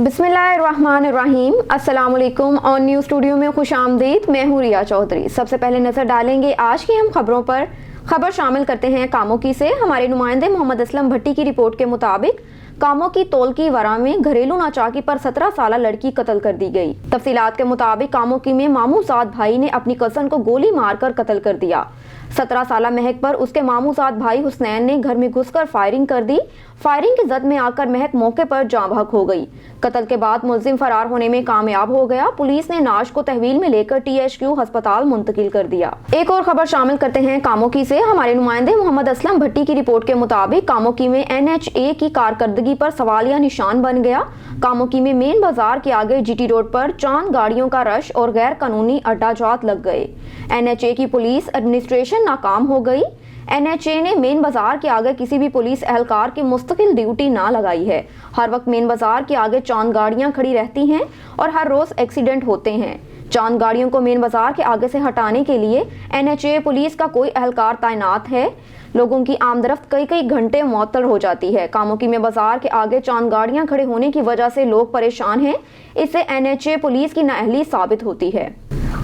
बिस्मिल्लाहिर्रहमानिर्रहीम। अस्सलाम वालेकुम और न्यूज़ स्टूडियो में खुशामदीद। मैं हूँ रिया चौधरी। सबसे पहले नज़र डालेंगे आज की हम खबरों पर। खबर शामिल करते हैं कामोकी से। हमारे नुमाइंदे मोहम्मद असलम भट्टी की रिपोर्ट के मुताबिक कामोकी तोलकी वरा में घरेलू नाचाकी पर 17 साल लड़की कत्ल कर दी गई। तफसीलात के मुताबिक कामोकी में मामूजाद भाई ने अपनी कज़न को गोली मारकर कत्ल कर दिया। 17 साल महक पर उसके मामूजाद भाई हुसनैन ने घर में घुसकर फायरिंग कर दी। फायरिंग की जद में आकर महक मौके पर जाँ बहक हो गई। कत्ल के बाद मुलजिम फरार होने में कामयाब हो गया। पुलिस ने नाश को तहवील में लेकर THQ अस्पताल मुंतकिल कर दिया। एक और खबर शामिल करते हैं कामोकी से। हमारे नुमाइंदे मोहम्मद असलम भट्टी की रिपोर्ट के मुताबिक कामोकी में NHA की कारकर्दगी पर सवालिया निशान बन गया। कामोकी में मेन बाजार के आगे GT रोड पर चांद गाड़ियों का रश और गैर कानूनी अड्डाजात लग गए। NHA की पुलिस एडमिनिस्ट्रेशन नाकाम हो गई। NHA ने मेन बाजार के आगे किसी भी पुलिस एहलकार की मुस्तकिल ड्यूटी ना लगाई है। हर वक्त मेन बाजार के आगे चांद गाड़ियां खड़ी रहती हैं और हर रोज एक्सीडेंट होते हैं। चांद गाड़ियों को मेन बाजार के आगे से हटाने के लिए NHA पुलिस का कोई एहलकार तैनात है। लोगों की आमदरफ्त कई घंटे मुअत्तल हो जाती है। कामोकी में बाजार के आगे चांद गाड़ियां खड़े होने की वजह से लोग परेशान हैं। इससे NHA पुलिस की नाअहली साबित होती है।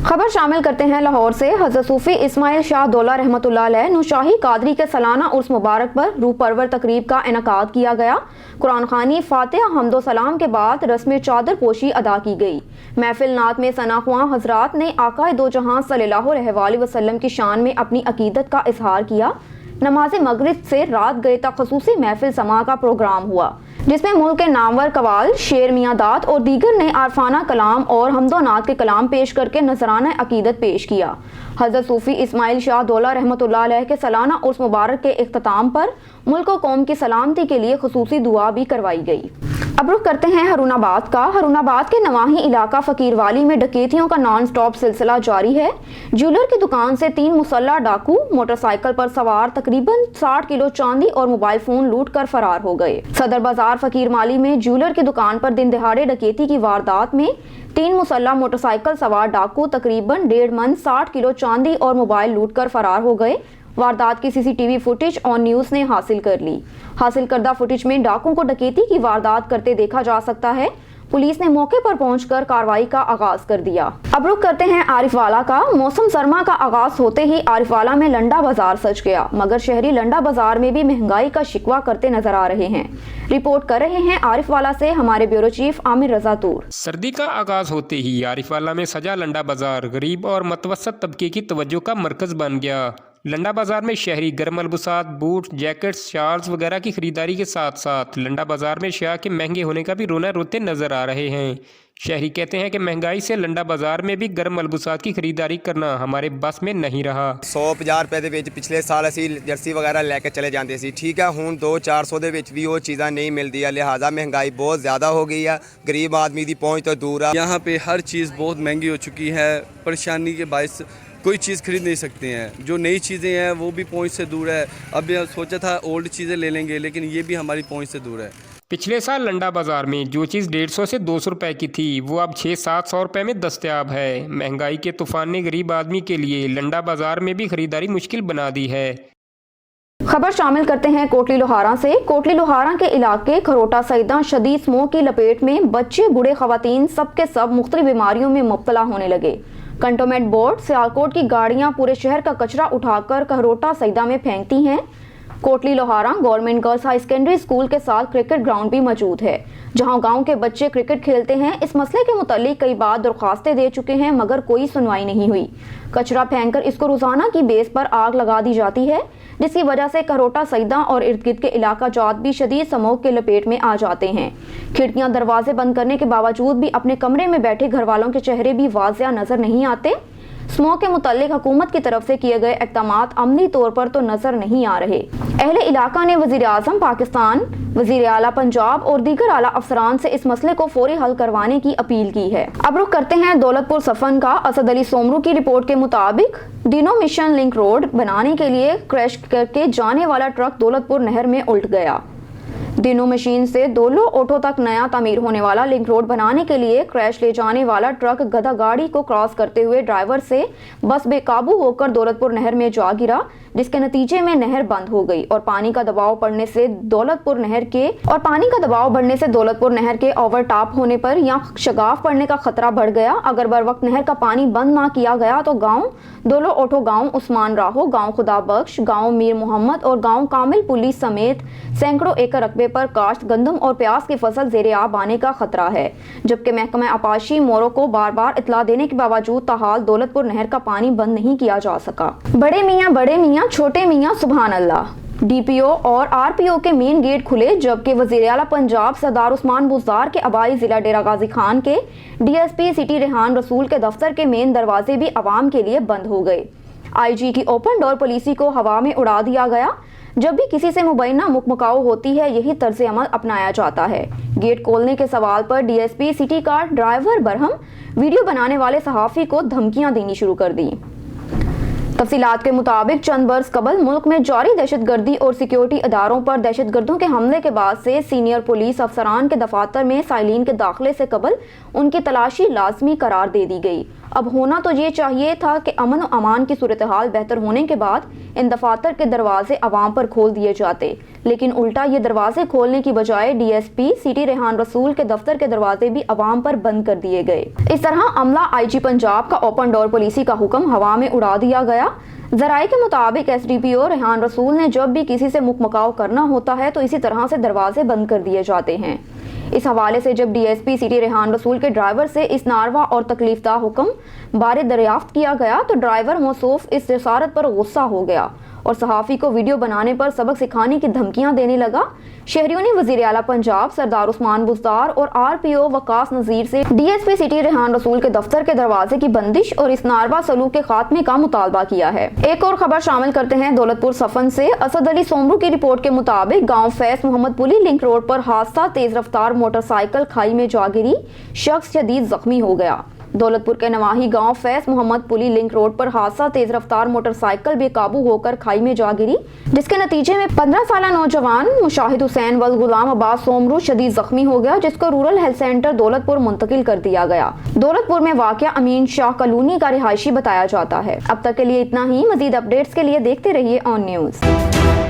खबर शामिल करते हैं लाहौर से। हज़रत सूफी इस्माइल शाह दौला रहमतुल्लाह अलैह नुशाही कादरी के सालाना उर्स मुबारक पर रूह परवर तकरीब का इनकाद किया गया। कुरान खानी, फातिहा, हम्दो सलाम के बाद रस्म चादर पोशी अदा की गई। महफिल नात में सनाख्वां हजरात ने आकाए दो जहां सल्लल्लाहु अलैहि वसल्लम की शान में अपनी अकीदत का इजहार किया। नमाज मगरिब से रात गए तक खसूसी महफिल समा का प्रोग्राम हुआ, जिसमें मुल्क के नामवर कवाल शेर मियां दाद और दीगर ने आरफाना कलाम और हमदोनात के कलाम पेश करके नजराना अकीदत पेश किया। हज़रत सूफी इस्माइल शाह दौला रहमतुल्लाह अलैह के सालाना उर्स मुबारक के इख्तिताम पर मुल्क और कौम की सलामती के लिए खुसूसी दुआ भी करवाई गई। अब रुख करते हैं हरूनाबाद का। हरूनाबाद के नवाही इलाका फकीरवाली में डकैतियों का नॉन स्टॉप सिलसिला जारी है। ज्वेलर की दुकान से 3 मुसल्लह डाकू मोटरसाइकिल पर सवार तकरीबन 60 किलो चांदी और मोबाइल फोन लूट कर फरार हो गए। सदर बाजार फकीरवाली में ज्वेलर की दुकान पर दिन दिहाड़े डकैती की वारदात में 3 मुसल्लह मोटरसाइकिल सवार डाकू तकरीबन 1.5 मन 60 किलो चांदी और मोबाइल लूट कर फरार हो गए। वारदात की CCTV फुटेज ऑन न्यूज़ ने हासिल कर ली। हासिल करदा फुटेज में डाकुओं को डकैती की वारदात करते देखा जा सकता है। पुलिस ने मौके पर पहुंचकर कार्रवाई का आगाज कर दिया। अब रुख करते हैं आरिफवाला का। मौसम सरमा का आगाज होते ही आरिफवाला में लंडा बाजार सज गया, मगर शहरी लंडा बाजार में भी महंगाई का शिकवा करते नजर आ रहे हैं। रिपोर्ट कर रहे हैं आरिफवाला से हमारे ब्यूरो चीफ आमिर रजा तूर। सर्दी का आगाज होते ही आरिफवाला में सजा लंडा बाजार गरीब और मतवसत तबके की तवज्जो का मरकज बन गया। लंडा बाजार में शहरी गर्म अलबुसात, बूट, जैकेट्स, शाल्स वगैरह की खरीदारी के साथ साथ लंडा बाजार में अशिया के महंगे होने का भी रोना रोते नजर आ रहे हैं। शहरी कहते हैं कि महंगाई से लंडा बाजार में भी गर्म अलबुसात की खरीदारी करना हमारे बस में नहीं रहा। 100-50 रुपए ਦੇ ਵਿੱਚ ਪਿਛਲੇ ਸਾਲ ਅਸੀਂ ਜਰਸੀ ਵਗੈਰਾ ਲੈ ਕੇ ਚਲੇ ਜਾਂਦੇ ਸੀ। ਠੀਕ ਹੈ, ਹੁਣ 200-400 ਦੇ ਵਿੱਚ ਵੀ ਉਹ ਚੀਜ਼ਾਂ नहीं मिलती है। लिहाजा महंगाई बहुत ज़्यादा हो गई है। गरीब आदमी की पहुँच तो दूर है। यहाँ पे हर चीज़ बहुत महंगी हो चुकी है। परेशानी के बायस कोई चीज़ खरीद नहीं सकते हैं। जो नई चीज़ें हैं वो भी पहुंच से दूर है। अब सोचा था ओल्ड चीज़ें ले लेंगे, लेकिन ये भी हमारी पहुंच से दूर है। पिछले साल लंडा बाजार में जो चीज़ 150 से 200 रुपए की थी वो अब 600-700 रुपए में दस्तयाब है। महंगाई के तूफान ने गरीब आदमी के लिए लंडा बाजार में भी खरीदारी मुश्किल बना दी है। खबर शामिल करते हैं कोटली लोहारा से। कोटली लोहारा के इलाके खरोटा सईदा शदीद स्मोह की लपेट में बच्चे, बूढ़े, खवातीन सबके सब मुख्तलिफ बीमारियों में मुब्तला होने लगे। कंटोनमेंट बोर्ड सियालकोट की गाड़ियां पूरे शहर का कचरा उठाकर खरोटा सईदा में फेंकती हैं। Kotli Lohara government girls high secondary school के साथ क्रिकेट ग्राउंड भी मौजूद है, जहां गांव के बच्चे क्रिकेट खेलते हैं। इस मसले के मुतालिक कई बार दरख्वास्तें दे चुके हैं, मगर कोई सुनवाई नहीं हुई। कचरा फेंककर इसको रोजाना की बेस पर आग लगा दी जाती है, जिसकी वजह से खरोटा सईदा और इर्द गिर्द के इलाका जात भी शदीद स्मोक के लपेट में आ जाते हैं। खिड़कियां दरवाजे बंद करने के बावजूद भी अपने कमरे में बैठे घर वालों के चेहरे भी वाज़िया नजर नहीं आते। स्मोक के मुतालिक हुकूमत की तरफ से किए गए इक़दामात अमली तौर पर तो नजर नहीं आ रहे। अहले इलाका ने वज़ीर आज़म पाकिस्तान, वज़ीर आला पंजाब और दीगर आला अफसरान से इस मसले को फौरी हल करवाने की अपील की है। अब रुख करते हैं दौलतपुर सफन का। असद अली सोमरू की रिपोर्ट के मुताबिक दिनो मिशन लिंक रोड बनाने के लिए क्रैश करके जाने वाला ट्रक दौलतपुर नहर में उल्ट गया। दिनो मशीन से दोलो ऑटो तक नया तामीर होने वाला लिंक रोड बनाने के लिए क्रैश ले जाने वाला ट्रक गधा गाड़ी को क्रॉस करते हुए ड्राइवर से बस बेकाबू होकर दौलतपुर नहर में जा गिरा, जिसके नतीजे में नहर बंद हो गई और पानी का दबाव बढ़ने से दौलतपुर नहर के ओवरटॉप होने पर यहाँ शगाफ पड़ने का खतरा बढ़ गया। अगर बर वक्त नहर का पानी बंद ना किया गया तो गांव दोलो ओठो, गांव उस्मान राहो, गांव खुदा बख्श, गांव मीर मोहम्मद और गांव कामिल पुलिस समेत सैकड़ों एकड़ रकबे पर काश्त गंदम और प्याज की फसल ज़ेर-ए-आब आने का खतरा है। जबकि महकमा आपाशी मोरो को बार बार इतला देने के बावजूद ताहाल दौलतपुर नहर का पानी बंद नहीं किया जा सका। बड़े मियाँ छोटे मियाँ सुभान अल्लाह। डीपीओ और आरपीओ के मेन गेट खुले, जबकि वज़ीर आला पंजाब सरदार उस्मान बुज़दार के आबाई जिला डेरा गाजी खान के डीएसपी सिटी रेहान रसूल के दफ्तर के मेन दरवाजे भी आवाम के लिए बंद हो गए। आईजी की ओपन डोर पॉलिसी को हवा में उड़ा दिया गया। जब भी किसी से मुबैना मुकमुकाओ होती है, यही तर्ज अमल अपनाया जाता है। गेट खोलने के सवाल पर डीएसपी सिटी का ड्राइवर बरहम वीडियो बनाने वाले सहाफ़ी को धमकियां देनी शुरू कर दी। तफसीलात के मुताबिक चंद बरस कबल मुल्क में जारी दहशतगर्दी और सिक्योरिटी इदारों पर दहशतगर्दों के हमले के बाद से सीनियर पुलिस अफसरान के दफातर में साइलिन के दाखिले से कबल उनकी तलाशी लाजमी करार दे दी गई। अब होना तो ये चाहिए था कि अमन और अमान की सूरत हाल बेहतर होने के बाद इन दफातर के दरवाजे आवाम पर खोल दिए जाते, लेकिन उल्टा ये दरवाजे खोलने की बजाय डीएसपी सिटी रेहान रसूल के दफ्तर के दरवाजे भी आवाम पर बंद कर दिए गए। इस तरह अमला आईजी पंजाब का ओपन डोर पॉलिसी का हुक्म हवा में उड़ा दिया गया। जराये के मुताबिक एसडीपीओ रेहान रसूल ने जब भी किसी से मुकमकाव करना होता है तो इसी तरह से दरवाजे बंद कर दिए जाते हैं। इस हवाले से जब डीएसपी सिटी रेहान रसूल के ड्राइवर से इस नारवा और तकलीफदा हुक्म बारे दरियाफ्त किया गया तो ड्राइवर मौसूफ इस जसारत पर गुस्सा हो गया और सहाफ़ी को वीडियो बनाने पर सबक सिखाने की धमकियां देने लगा। शहरियों ने वज़ीर आला पंजाब सरदार उस्मान बुज़दार और आरपीओ वकास नज़ीर से डीएसपी सिटी रेहान रसूल के दफ्तर के दरवाजे की बंदिश और इस नारवा सलूक के खात्मे का मुतालबा किया है। एक और खबर शामिल करते हैं दौलतपुर सफन से। असद अली सोमरू की रिपोर्ट के मुताबिक गाँव फैज मोहम्मद पुली लिंक रोड पर हादसा, तेज रफ्तार मोटरसाइकिल खाई में जा गिरी, शख्स शदीद जख्मी हो गया। दौलतपुर के नवाही गांव फैज मोहम्मद पुली लिंक रोड पर हादसा, तेज रफ्तार मोटरसाइकिल बेकाबू होकर खाई में जा गिरी, जिसके नतीजे में 15 साल नौजवान मुशाहिद हुसैन वल गुलाम अब्बास सोमरू शदीद जख्मी हो गया, जिसको रूरल हेल्थ सेंटर दौलतपुर मुंतकिल कर दिया गया। दौलतपुर में वाक़या अमीन शाह कॉलोनी का रिहायशी बताया जाता है। अब तक के लिए इतना ही। मजीद अपडेट्स के लिए देखते रहिए ऑन न्यूज़।